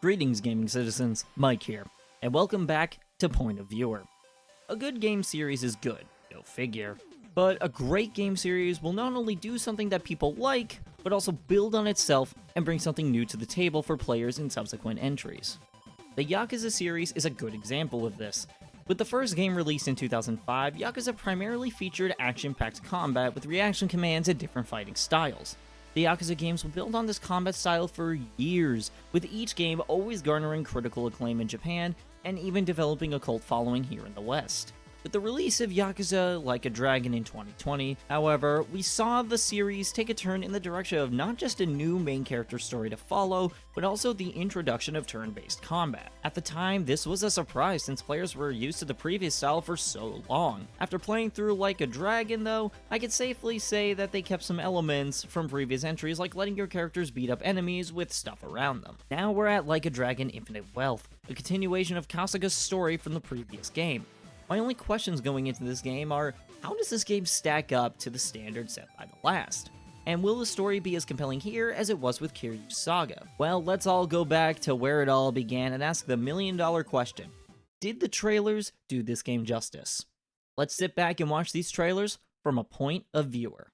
Greetings, gaming citizens, Mike here, and welcome back to Point of Viewer. A good game series is good, go figure, but a great game series will not only do something that people like, but also build on itself and bring something new to the table for players in subsequent entries. The Yakuza series is a good example of this. With the first game released in 2005, Yakuza primarily featured action-packed combat with reaction commands and different fighting styles. The Yakuza games would build on this combat style for years, with each game always garnering critical acclaim in Japan, and even developing a cult following here in the West. With the release of Yakuza Like a Dragon in 2020, however, we saw the series take a turn in the direction of not just a new main character story to follow, but also the introduction of turn-based combat. At the time, this was a surprise since players were used to the previous style for so long. After playing through Like a Dragon though, I could safely say that they kept some elements from previous entries like letting your characters beat up enemies with stuff around them. Now we're at Like a Dragon Infinite Wealth, a continuation of Kasuga's story from the previous game. My only questions going into this game are, how does this game stack up to the standard set by the last? And will the story be as compelling here as it was with Kiryu's saga? Well, let's all go back to where it all began and ask the million-dollar question. Did the trailers do this game justice? Let's sit back and watch these trailers from a point of viewer.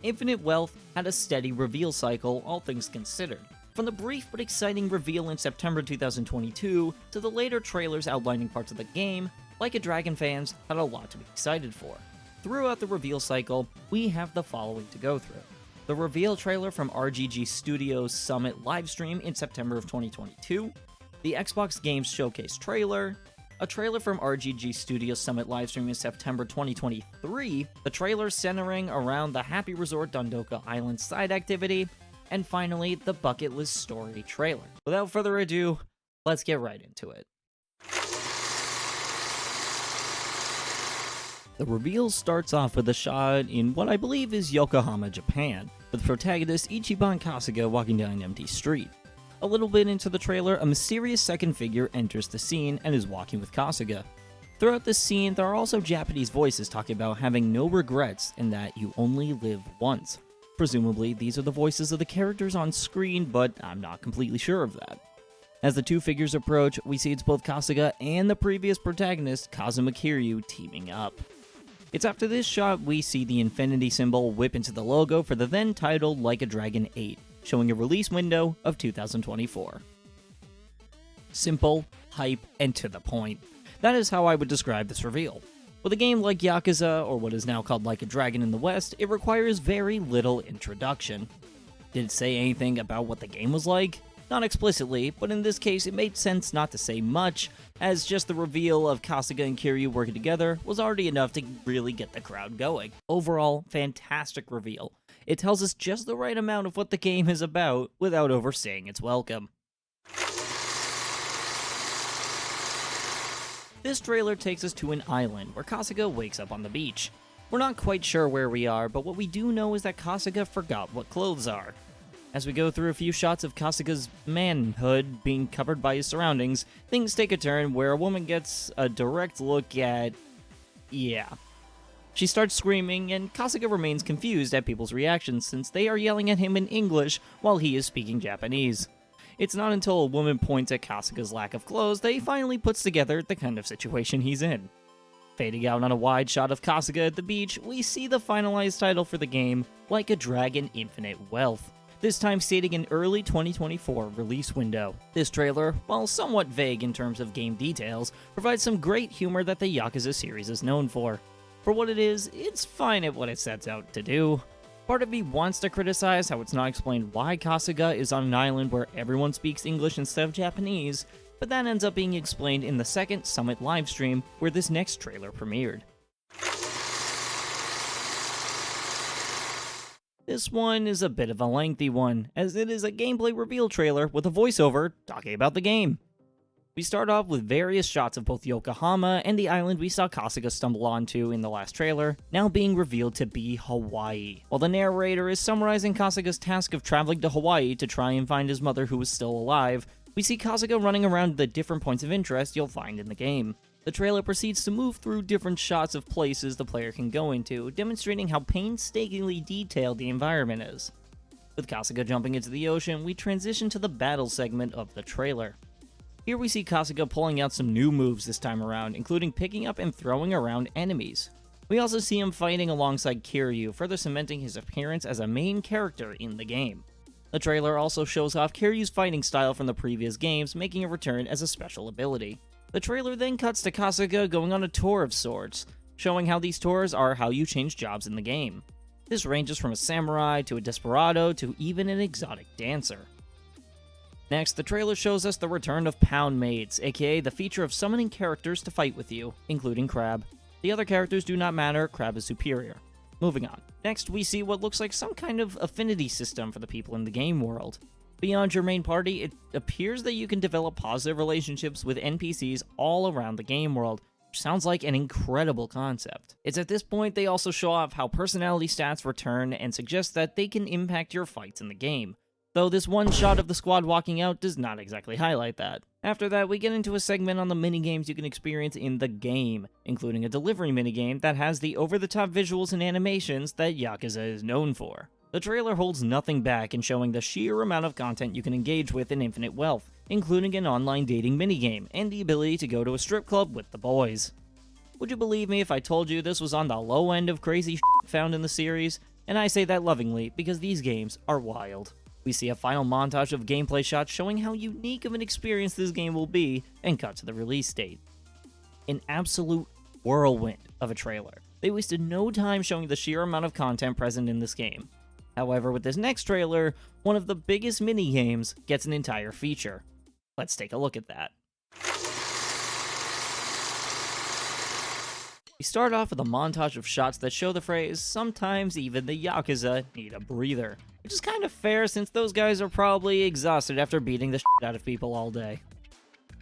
Infinite Wealth had a steady reveal cycle, all things considered. From the brief but exciting reveal in September 2022 to the later trailers outlining parts of the game, Like a Dragon fans had a lot to be excited for. Throughout the reveal cycle, we have the following to go through. The reveal trailer from RGG Studios Summit livestream in September of 2022, the Xbox Games Showcase trailer, a trailer from RGG Studios Summit livestream in September 2023, the trailer centering around the Happy Resort Dondoka Island side activity, and finally, the Bucket List Story trailer. Without further ado, let's get right into it. The reveal starts off with a shot in what I believe is Yokohama, Japan, with protagonist Ichiban Kasuga walking down an empty street. A little bit into the trailer, a mysterious second figure enters the scene and is walking with Kasuga. Throughout this scene, there are also Japanese voices talking about having no regrets and that you only live once. Presumably, these are the voices of the characters on screen, but I'm not completely sure of that. As the two figures approach, we see it's both Kasuga and the previous protagonist, Kazuma Kiryu, teaming up. It's after this shot we see the infinity symbol whip into the logo for the then titled Like a Dragon 8, showing a release window of 2024. Simple, hype, and to the point. That is how I would describe this reveal. With a game like Yakuza, or what is now called Like a Dragon in the West, it requires very little introduction. Did it say anything about what the game was like? Not explicitly, but in this case it made sense not to say much, as just the reveal of Kasuga and Kiryu working together was already enough to really get the crowd going. Overall, fantastic reveal. It tells us just the right amount of what the game is about without overstaying its welcome. This trailer takes us to an island where Kasuga wakes up on the beach. We're not quite sure where we are, but what we do know is that Kasuga forgot what clothes are. As we go through a few shots of Kasuga's manhood being covered by his surroundings, things take a turn where a woman gets a direct look at... yeah. She starts screaming, and Kasuga remains confused at people's reactions since they are yelling at him in English while he is speaking Japanese. It's not until a woman points at Kasuga's lack of clothes that he finally puts together the kind of situation he's in. Fading out on a wide shot of Kasuga at the beach, we see the finalized title for the game, Like a Dragon Infinite Wealth, this time stating an early 2024 release window. This trailer, while somewhat vague in terms of game details, provides some great humor that the Yakuza series is known for. For what it is, it's fine at what it sets out to do. Part of me wants to criticize how it's not explained why Kasuga is on an island where everyone speaks English instead of Japanese, but that ends up being explained in the second Summit livestream where this next trailer premiered. This one is a bit of a lengthy one, as it is a gameplay reveal trailer with a voiceover talking about the game. We start off with various shots of both Yokohama and the island we saw Kasuga stumble onto in the last trailer, now being revealed to be Hawaii. While the narrator is summarizing Kasuga's task of traveling to Hawaii to try and find his mother who was still alive, we see Kasuga running around the different points of interest you'll find in the game. The trailer proceeds to move through different shots of places the player can go into, demonstrating how painstakingly detailed the environment is. With Kasuga jumping into the ocean, we transition to the battle segment of the trailer. Here we see Kasuga pulling out some new moves this time around, including picking up and throwing around enemies. We also see him fighting alongside Kiryu, further cementing his appearance as a main character in the game. The trailer also shows off Kiryu's fighting style from the previous games, making a return as a special ability. The trailer then cuts to Kasuga going on a tour of sorts, showing how these tours are how you change jobs in the game. This ranges from a samurai to a desperado to even an exotic dancer. Next, the trailer shows us the return of Pound Maids, aka the feature of summoning characters to fight with you, including Crab. The other characters do not matter, Crab is superior. Moving on. Next, we see what looks like some kind of affinity system for the people in the game world. Beyond your main party, it appears that you can develop positive relationships with NPCs all around the game world, which sounds like an incredible concept. It's at this point they also show off how personality stats return and suggest that they can impact your fights in the game, though this one shot of the squad walking out does not exactly highlight that. After that, we get into a segment on the minigames you can experience in the game, including a delivery minigame that has the over-the-top visuals and animations that Yakuza is known for. The trailer holds nothing back in showing the sheer amount of content you can engage with in Infinite Wealth, including an online dating minigame and the ability to go to a strip club with the boys. Would you believe me if I told you this was on the low end of crazy shit found in the series? And I say that lovingly because these games are wild. We see a final montage of gameplay shots showing how unique of an experience this game will be, and cut to the release date. An absolute whirlwind of a trailer. They wasted no time showing the sheer amount of content present in this game. However, with this next trailer, one of the biggest mini-games gets an entire feature. Let's take a look at that. We start off with a montage of shots that show the phrase, "Sometimes even the Yakuza need a breather," which is kind of fair since those guys are probably exhausted after beating the shit out of people all day.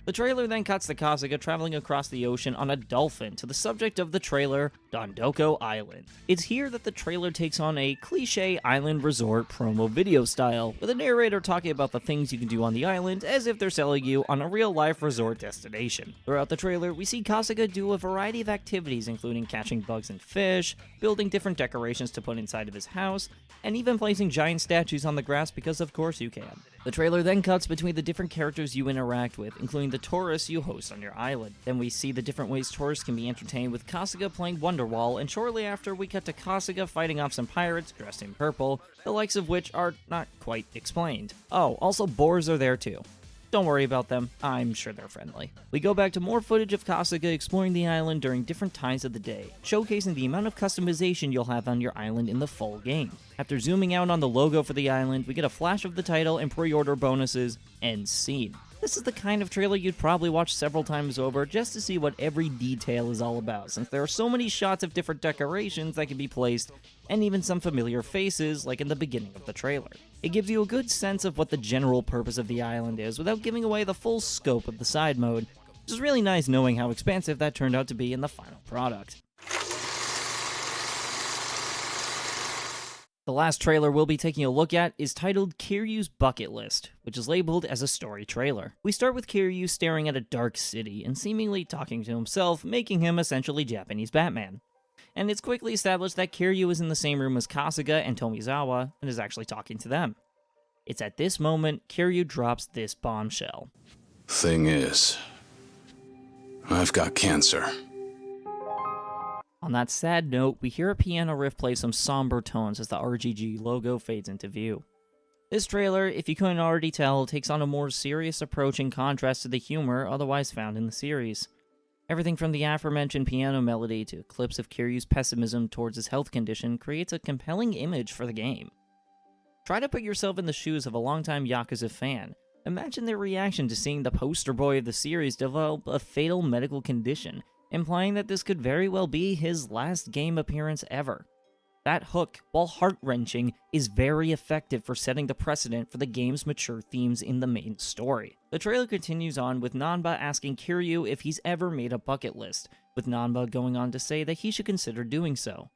The trailer then cuts to Kasuga traveling across the ocean on a dolphin to the subject of the trailer, Dondoko Island. It's here that the trailer takes on a cliché island resort promo video style, with a narrator talking about the things you can do on the island as if they're selling you on a real-life resort destination. Throughout the trailer, we see Kasuga do a variety of activities including catching bugs and fish, building different decorations to put inside of his house, and even placing giant statues on the grass because of course you can. The trailer then cuts between the different characters you interact with, including the tourists you host on your island. Then we see the different ways tourists can be entertained with Kasuga playing Wonderwall, and shortly after we cut to Kasuga fighting off some pirates dressed in purple, the likes of which are not quite explained. Oh, also boars are there too. Don't worry about them, I'm sure they're friendly. We go back to more footage of Kasuga exploring the island during different times of the day, showcasing the amount of customization you'll have on your island in the full game. After zooming out on the logo for the island, we get a flash of the title and pre-order bonuses, and scene. This is the kind of trailer you'd probably watch several times over just to see what every detail is all about, since there are so many shots of different decorations that can be placed, and even some familiar faces like in the beginning of the trailer. It gives you a good sense of what the general purpose of the island is without giving away the full scope of the side mode, which is really nice knowing how expansive that turned out to be in the final product. The last trailer we'll be taking a look at is titled Kiryu's Bucket List, which is labeled as a story trailer. We start with Kiryu staring at a dark city and seemingly talking to himself, making him essentially Japanese Batman. And it's quickly established that Kiryu is in the same room as Kasuga and Tomizawa and is actually talking to them. It's at this moment Kiryu drops this bombshell. Thing is, I've got cancer. On that sad note, we hear a piano riff play some somber tones as the RGG logo fades into view. This trailer, if you couldn't already tell, takes on a more serious approach in contrast to the humor otherwise found in the series. Everything from the aforementioned piano melody to clips of Kiryu's pessimism towards his health condition creates a compelling image for the game. Try to put yourself in the shoes of a longtime Yakuza fan. Imagine their reaction to seeing the poster boy of the series develop a fatal medical condition, implying that this could very well be his last game appearance ever. That hook, while heart-wrenching, is very effective for setting the precedent for the game's mature themes in the main story. The trailer continues on with Nanba asking Kiryu if he's ever made a bucket list, with Nanba going on to say that he should consider doing so.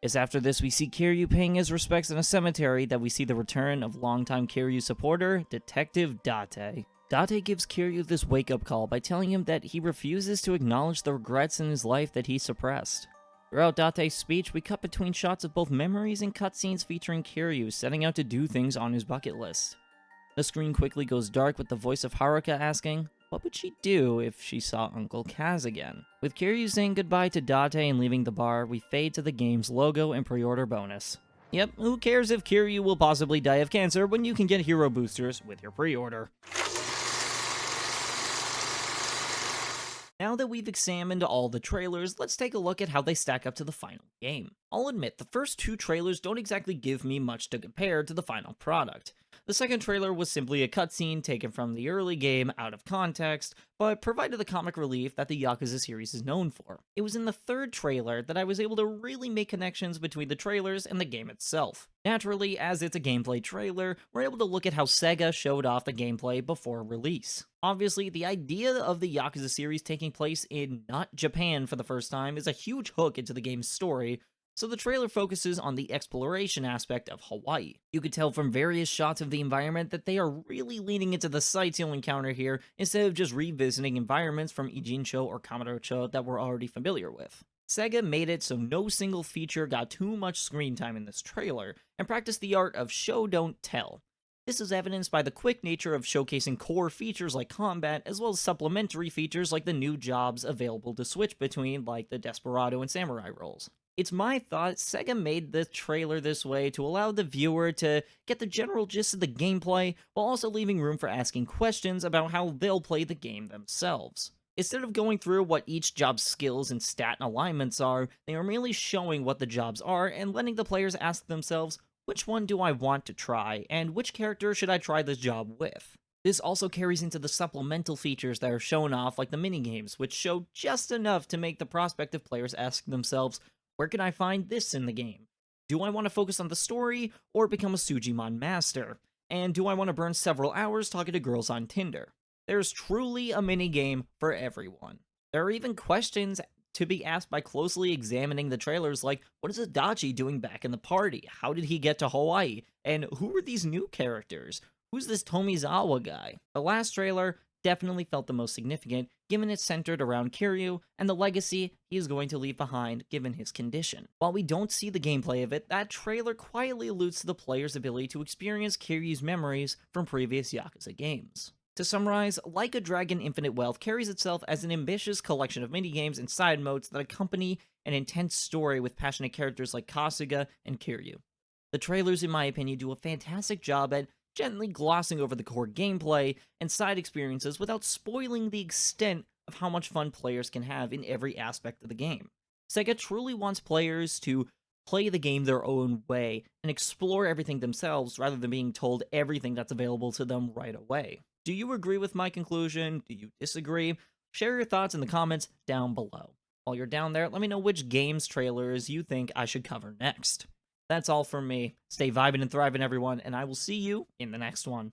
It's after this we see Kiryu paying his respects in a cemetery that we see the return of longtime Kiryu supporter, Detective Date. Date gives Kiryu this wake-up call by telling him that he refuses to acknowledge the regrets in his life that he suppressed. Throughout Date's speech, we cut between shots of both memories and cutscenes featuring Kiryu setting out to do things on his bucket list. The screen quickly goes dark with the voice of Haruka asking, what would she do if she saw Uncle Kaz again? With Kiryu saying goodbye to Date and leaving the bar, we fade to the game's logo and pre-order bonus. Yep, who cares if Kiryu will possibly die of cancer when you can get hero boosters with your pre-order. Now that we've examined all the trailers, let's take a look at how they stack up to the final game. I'll admit, the first two trailers don't exactly give me much to compare to the final product. The second trailer was simply a cutscene taken from the early game out of context, but provided the comic relief that the Yakuza series is known for. It was in the third trailer that I was able to really make connections between the trailers and the game itself. Naturally, as it's a gameplay trailer, we're able to look at how Sega showed off the gameplay before release. Obviously, the idea of the Yakuza series taking place in not Japan for the first time is a huge hook into the game's story, so the trailer focuses on the exploration aspect of Hawaii. You could tell from various shots of the environment that they are really leaning into the sights you'll encounter here instead of just revisiting environments from Ijincho or Kamurocho that we're already familiar with. Sega made it so no single feature got too much screen time in this trailer, and practiced the art of show don't tell. This is evidenced by the quick nature of showcasing core features like combat, as well as supplementary features like the new jobs available to switch between, like the Desperado and Samurai roles. It's my thought Sega made the trailer this way to allow the viewer to get the general gist of the gameplay, while also leaving room for asking questions about how they'll play the game themselves. Instead of going through what each job's skills and stat alignments are, they are merely showing what the jobs are and letting the players ask themselves, which one do I want to try, and which character should I try this job with? This also carries into the supplemental features that are shown off, like the minigames, which show just enough to make the prospective players ask themselves, where can I find this in the game? Do I want to focus on the story, or become a Sujimon master? And do I want to burn several hours talking to girls on Tinder? There's truly a minigame for everyone. There are even questions to be asked by closely examining the trailers, like, what is Adachi doing back in the party? How did he get to Hawaii? And who are these new characters? Who's this Tomizawa guy? The last trailer definitely felt the most significant, given it's centered around Kiryu and the legacy he is going to leave behind given his condition. While we don't see the gameplay of it, that trailer quietly alludes to the player's ability to experience Kiryu's memories from previous Yakuza games. To summarize, Like a Dragon Infinite Wealth carries itself as an ambitious collection of minigames and side modes that accompany an intense story with passionate characters like Kasuga and Kiryu. The trailers, in my opinion, do a fantastic job at gently glossing over the core gameplay and side experiences without spoiling the extent of how much fun players can have in every aspect of the game. Sega truly wants players to play the game their own way and explore everything themselves rather than being told everything that's available to them right away. Do you agree with my conclusion? Do you disagree? Share your thoughts in the comments down below. While you're down there, let me know which games trailers you think I should cover next. That's all from me. Stay vibing and thriving, everyone, and I will see you in the next one.